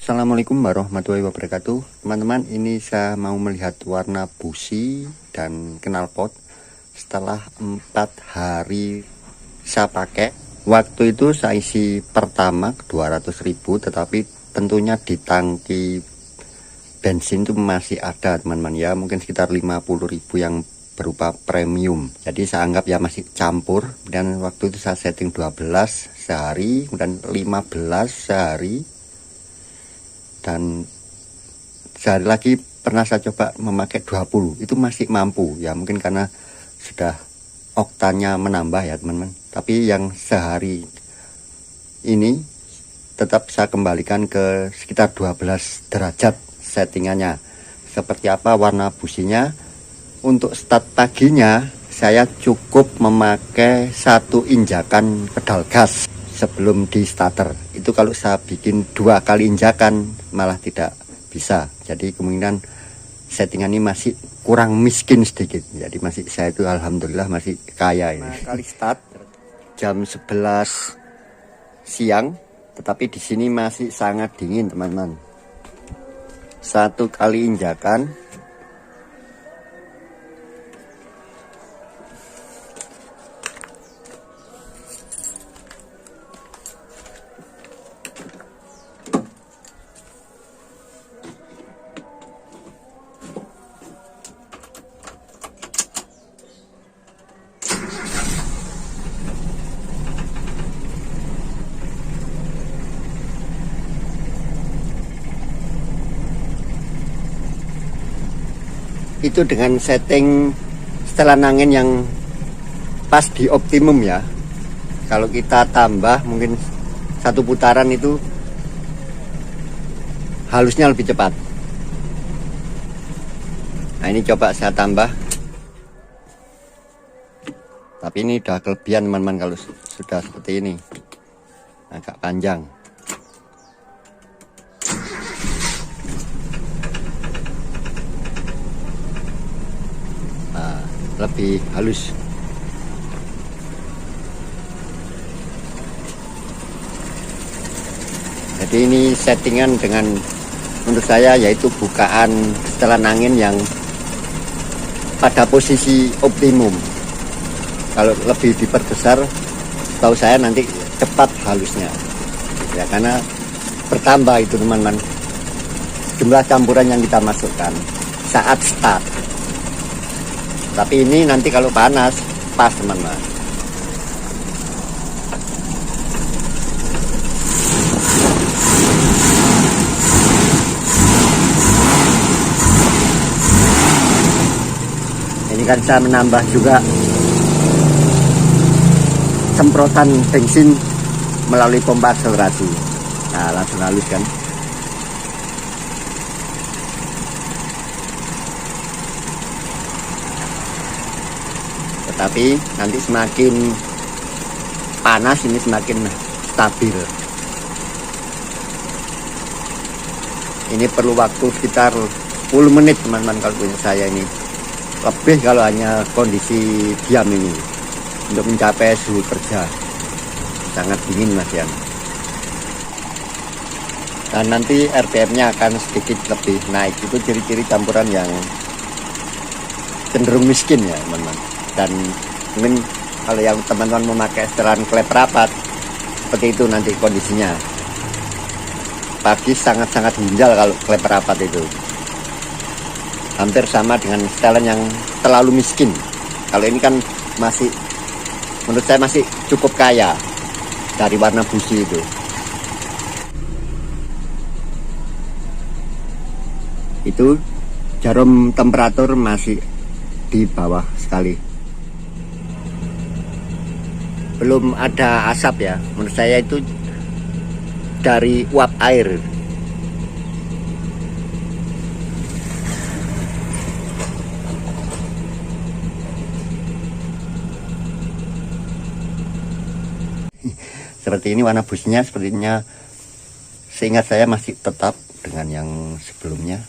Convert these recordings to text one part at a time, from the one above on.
Assalamualaikum warahmatullahi wabarakatuh. Teman-teman, ini saya mau melihat warna busi dan knalpot setelah 4 hari saya pakai. Waktu itu saya isi pertama 200.000, tetapi tentunya di tangki bensin itu masih ada teman-teman ya, mungkin sekitar 50.000 yang berupa premium. Jadi saya anggap ya masih campur, dan waktu itu saya setting 12 sehari, kemudian 15 sehari, dan sehari lagi pernah saya coba memakai 20, itu masih mampu ya, mungkin karena sudah oktannya menambah ya teman-teman. Tapi yang sehari ini tetap saya kembalikan ke sekitar 12 derajat settingannya. Seperti apa warna businya? Untuk start paginya saya cukup memakai 1 injakan pedal gas sebelum di starter. Itu kalau saya bikin 2 kali injakan malah tidak bisa. Jadi kemungkinan settingan ini masih kurang miskin sedikit. Jadi masih, saya itu alhamdulillah masih kaya ini. Kali start jam 11 siang, tetapi di sini masih sangat dingin teman-teman. 1 kali injakan, itu dengan setting setelan angin yang pas di optimum ya. Kalau kita tambah mungkin 1 putaran itu halusnya lebih cepat. Nah ini coba saya tambah, tapi ini udah kelebihan teman-teman kalau sudah seperti ini, agak panjang. Lebih halus. Jadi ini settingan dengan menurut saya yaitu bukaan setelan angin yang pada posisi optimum. Kalau lebih diperbesar, tahu saya nanti cepat halusnya ya, karena bertambah itu teman-teman jumlah campuran yang kita masukkan saat start. Tapi ini nanti kalau panas pas teman-teman. Ini kan saya menambah juga semprotan bensin melalui pompa akselerasi. Nah langsung halus kan. Tapi nanti semakin panas ini semakin stabil. Ini perlu waktu sekitar 10 menit teman-teman kalau punya saya ini. Lebih kalau hanya kondisi diam ini untuk mencapai suhu kerja. Sangat dingin mas ya. Dan nanti RPM-nya akan sedikit lebih naik. Itu ciri-ciri campuran yang cenderung miskin ya teman-teman. Dan mungkin kalau yang teman-teman memakai setelan klep rapat seperti itu nanti kondisinya. Pagi sangat-sangat ginjal kalau klep rapat itu. Hampir sama dengan setelan yang terlalu miskin. Kalau ini kan masih, menurut saya masih cukup kaya dari warna busi itu. Itu jarum temperatur masih di bawah sekali. Belum ada asap ya, menurut saya itu dari uap air. Seperti ini warna businya, sepertinya seingat saya masih tetap dengan yang sebelumnya.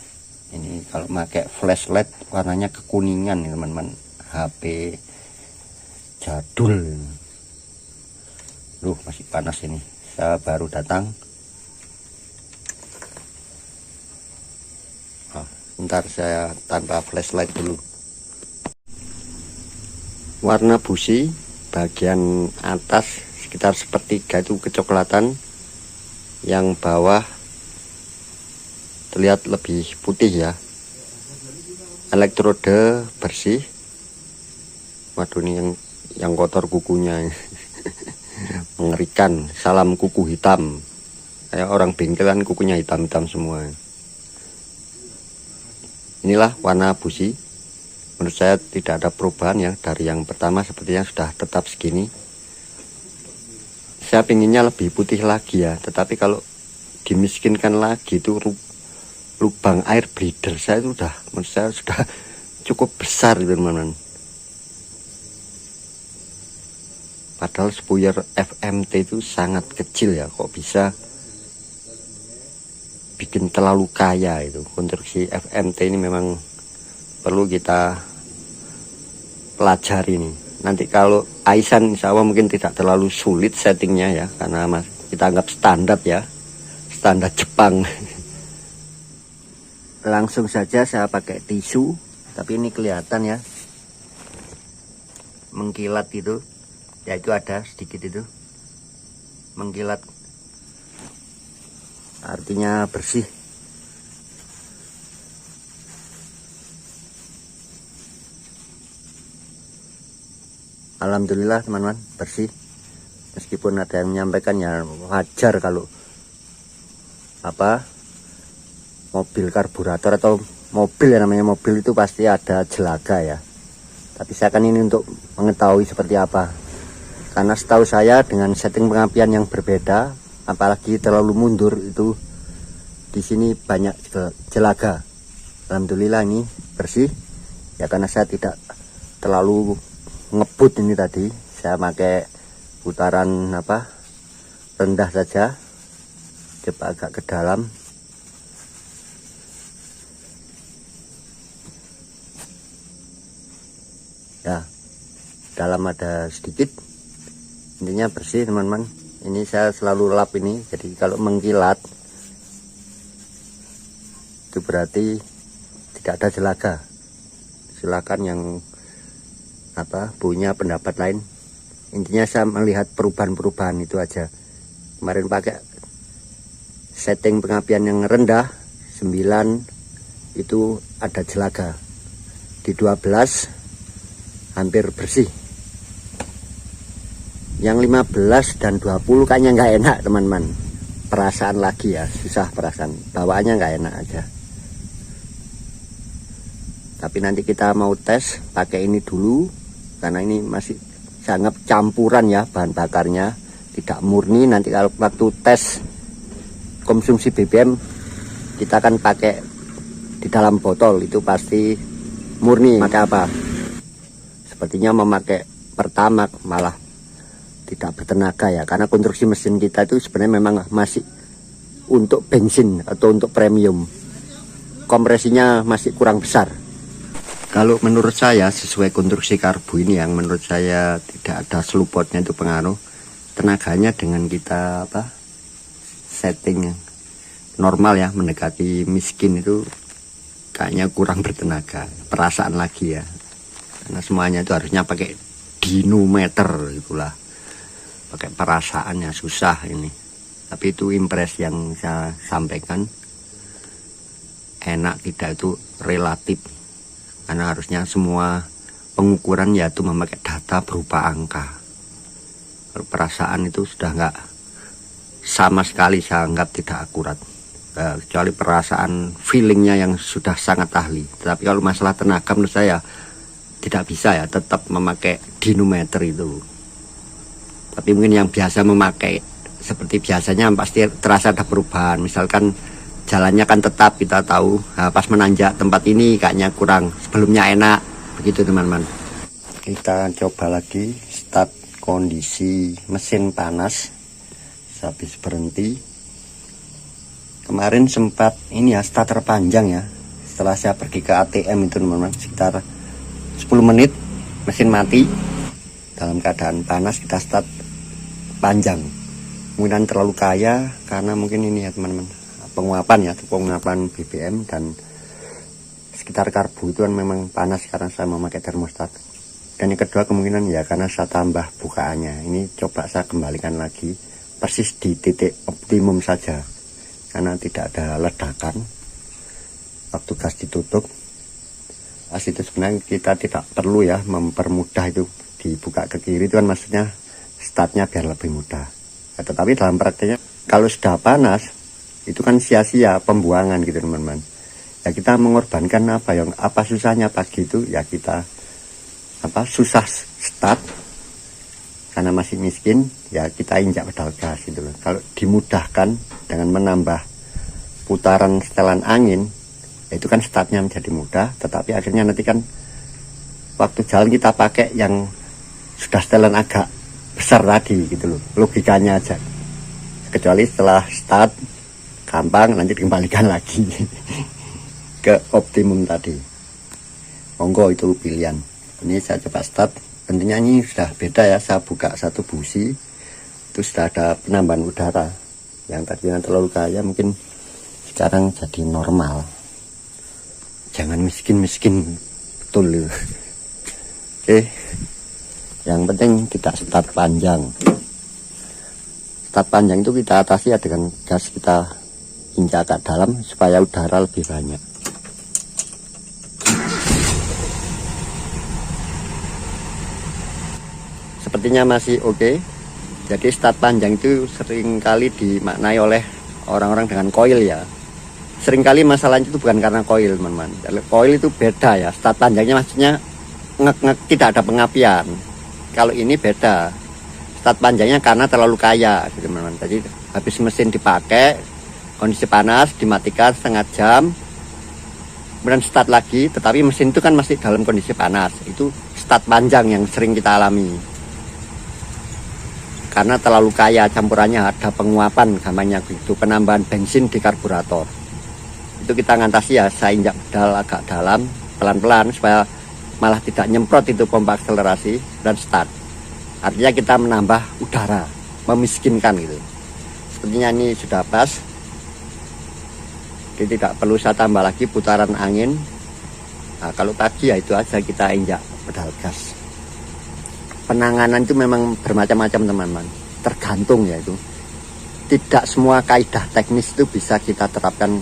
Ini kalau pakai flashlight warnanya kekuningan nih teman-teman, HP jadul. Masih panas ini. Saya baru datang. Ntar saya tanpa flashlight dulu. Warna busi bagian atas sekitar sepertiga itu kecoklatan, yang bawah terlihat lebih putih ya. Elektrode bersih. Waduh, ini yang kotor kukunya. Mengerikan. Salam kuku hitam. Kayak orang bengkel kan kukunya hitam-hitam semua. Inilah warna busi. Menurut saya tidak ada perubahan ya dari yang pertama, sepertinya sudah tetap segini. Saya pinginnya lebih putih lagi ya, tetapi kalau dimiskinkan lagi itu lubang air breeder saya itu menurut saya sudah cukup besar gitu teman-teman. Padahal spuyer FMT itu sangat kecil ya, kok bisa bikin terlalu kaya itu. Konstruksi FMT ini memang perlu kita pelajari nih. Nanti kalau Aisan insya Allah mungkin tidak terlalu sulit settingnya ya, karena kita anggap standar ya, standar Jepang. Langsung saja saya pakai tisu, tapi ini kelihatan ya, mengkilat itu, ya itu ada sedikit itu mengkilat, artinya bersih. Alhamdulillah teman-teman, bersih. Meskipun ada yang menyampaikan ya wajar kalau mobil karburator atau mobil ya, namanya mobil itu pasti ada jelaga ya. Tapi saya kan ini untuk mengetahui seperti apa, karena setahu saya dengan setting pengapian yang berbeda, apalagi terlalu mundur itu, di sini banyak jelaga. Alhamdulillah ini bersih ya, karena saya tidak terlalu ngebut. Ini tadi saya pakai putaran rendah saja, coba agak ke dalam. Ya, dalam ada sedikit, intinya bersih teman-teman. Ini saya selalu lap ini, jadi kalau mengkilat itu berarti tidak ada jelaga. Silakan yang punya pendapat lain. Intinya saya melihat perubahan-perubahan itu aja. Kemarin pakai setting pengapian yang rendah 9 itu ada jelaga, di 12 hampir bersih, yang 15 dan 20 kayaknya nggak enak teman-teman. Perasaan lagi ya, susah perasaan, bawaannya nggak enak aja. Tapi nanti kita mau tes pakai ini dulu, karena ini masih sangat campuran ya bahan bakarnya, tidak murni. Nanti kalau waktu tes konsumsi BBM kita akan pakai di dalam botol, itu pasti murni. Pakai apa? Sepertinya memakai Pertamax malah tidak bertenaga ya, karena konstruksi mesin kita itu sebenarnya memang masih untuk bensin atau untuk premium, kompresinya masih kurang besar. Kalau menurut saya sesuai konstruksi karbu ini, yang menurut saya tidak ada slupotnya itu pengaruh. Tenaganya dengan kita setting normal ya, mendekati miskin itu kayaknya kurang bertenaga. Perasaan lagi ya, karena semuanya itu harusnya pakai dinometer itulah, pakai perasaannya susah ini. Tapi itu impres yang saya sampaikan, enak tidak itu relatif, karena harusnya semua pengukuran yaitu memakai data berupa angka. Kalau perasaan itu sudah nggak, sama sekali saya anggap tidak akurat, kecuali perasaan feelingnya yang sudah sangat ahli. Tapi kalau masalah tenaga menurut saya tidak bisa ya, tetap memakai dinometer itu. Tapi mungkin yang biasa memakai seperti biasanya pasti terasa ada perubahan. Misalkan jalannya kan tetap kita tahu, pas menanjak tempat ini kayaknya kurang, sebelumnya enak, begitu teman-teman. Kita coba lagi start kondisi mesin panas habis berhenti. Kemarin sempat ini ya, start terpanjang ya, setelah saya pergi ke ATM itu teman-teman, sekitar 10 menit mesin mati. Dalam keadaan panas kita start panjang, mungkin terlalu kaya karena mungkin ini ya teman-teman, penguapan BBM, dan sekitar karbu itu kan memang panas karena saya memakai termostat. Dan yang kedua kemungkinan ya karena saya tambah bukaannya. Ini coba saya kembalikan lagi persis di titik optimum saja, karena tidak ada ledakan waktu gas ditutup. Itu sebenarnya kita tidak perlu ya mempermudah itu dibuka ke kiri, itu kan maksudnya startnya biar lebih mudah. Nah, tetapi dalam prakteknya kalau sudah panas itu kan sia-sia pembuangan gitu teman-teman. Ya kita mengorbankan apa susahnya pagi itu ya kita susah start karena masih miskin, ya kita injak pedal gas gitu loh. Kalau dimudahkan dengan menambah putaran setelan angin, itu kan startnya menjadi mudah, tetapi akhirnya nanti kan waktu jalan kita pakai yang sudah setelan agak besar tadi gitu loh, logikanya aja. Kecuali setelah start gampang, nanti dikembalikan lagi ke optimum tadi. Monggo itu pilihan. Ini saya coba start, tentunya ini sudah beda ya. Saya buka satu busi, itu sudah ada penambahan udara. Yang tadinya terlalu kaya mungkin sekarang jadi normal. Jangan miskin-miskin betul. Oke. Yang penting tidak start panjang. Start panjang itu kita atasi ya dengan gas kita injak agak dalam supaya udara lebih banyak. Sepertinya masih oke. Jadi start panjang itu seringkali dimaknai oleh orang-orang dengan koil ya. Seringkali masalahnya itu bukan karena koil teman-teman. Koil itu beda ya. Start panjangnya maksudnya tidak ada pengapian. Kalau ini beda. Start panjangnya karena terlalu kaya gitu teman-teman. Jadi habis mesin dipakai, kondisi panas, dimatikan setengah jam, kemudian start lagi, tetapi mesin itu kan masih dalam kondisi panas. Itu start panjang yang sering kita alami. Karena terlalu kaya campurannya, ada penguapan gamanya gitu, penambahan bensin di karburator. Itu kita ngantasi ya, saya injak pedal agak dalam, pelan-pelan supaya malah tidak nyemprot itu pompa akselerasi dan start. Artinya kita menambah udara, memiskinkan gitu. Sepertinya ini sudah pas. Jadi tidak perlu saya tambah lagi putaran angin. Nah, kalau pagi ya itu aja kita injak pedal gas. Penanganan itu memang bermacam-macam teman-teman, tergantung ya itu. Tidak semua kaidah teknis itu bisa kita terapkan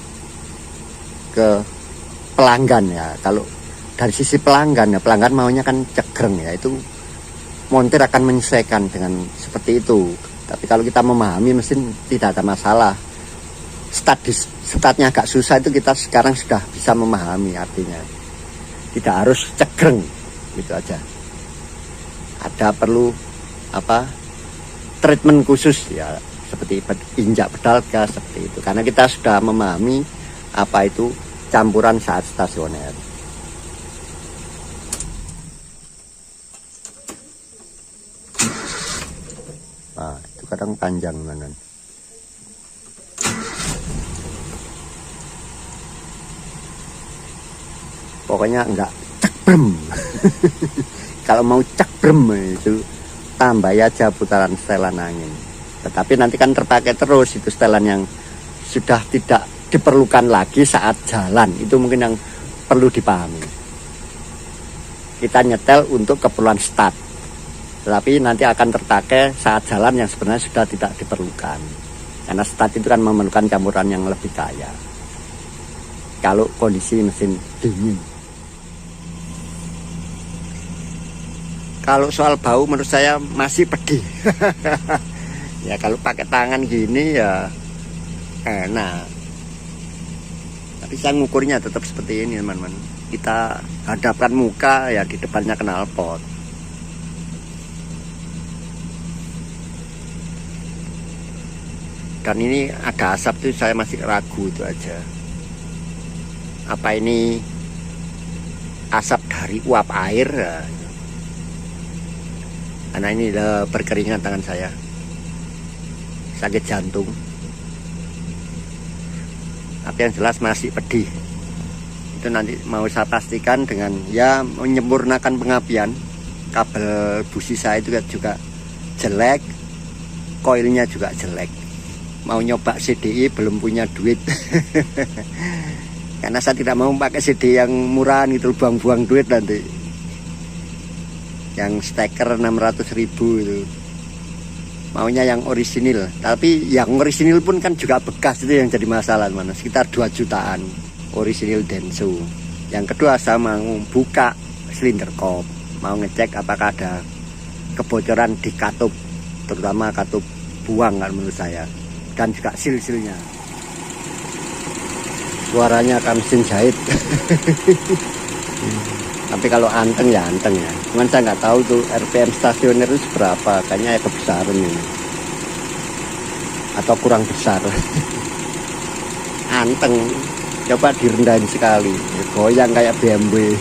ke pelanggan ya. Kalau dari sisi pelanggan ya, pelanggan maunya kan cegreng ya, itu montir akan menyesuaikan dengan seperti itu. Tapi kalau kita memahami mesin tidak ada masalah. Startnya agak susah itu kita sekarang sudah bisa memahami artinya. Tidak harus cegreng gitu aja. Ada perlu treatment khusus ya, seperti injak pedal gas seperti itu. Karena kita sudah memahami apa itu campuran saat stasioner. Nah, itu kadang panjang teman. Pokoknya enggak cekrem. Kalau mau cekrem itu tambah aja putaran setelan angin. Tetapi nanti kan terpakai terus itu setelan yang sudah tidak diperlukan lagi saat jalan. Itu mungkin yang perlu dipahami. Kita nyetel untuk keperluan start, tetapi nanti akan terpakai saat jalan yang sebenarnya sudah tidak diperlukan. Karena start itu kan memerlukan campuran yang lebih kaya kalau kondisi mesin dingin. Kalau soal bau menurut saya masih pedih. Ya kalau pakai tangan gini ya enak. Tapi saya ngukurnya tetap seperti ini teman-teman. Kita hadapkan muka ya di depannya knalpot. Dan ini ada asap tuh saya masih ragu itu aja. Apa ini asap dari uap air ya? Karena ini berkeringat tangan saya, sakit jantung. Tapi yang jelas masih pedih. Itu nanti mau saya pastikan dengan ya menyempurnakan pengapian. Kabel busi saya itu juga jelek, koilnya juga jelek. Mau nyoba CDI belum punya duit. karena saya tidak mau pakai CD yang murahan itu, buang-buang duit nanti. Yang steker 600.000 itu, maunya yang orisinil. Tapi yang orisinil pun kan juga bekas, itu yang jadi masalah mana, sekitar 2 jutaan orisinil Denso. Yang kedua saya mau buka silinder kop, mau ngecek apakah ada kebocoran di katup, terutama katup buang kan menurut saya, dan juga sil-silnya. Suaranya kan mesin jahit. Tapi kalau anteng ya anteng ya. Cuman saya nggak tahu tuh RPM stasioner itu seberapa. Kayaknya ya kebesaran ini. Atau kurang besar. Anteng. Coba direndahin sekali. Goyang kayak BMW.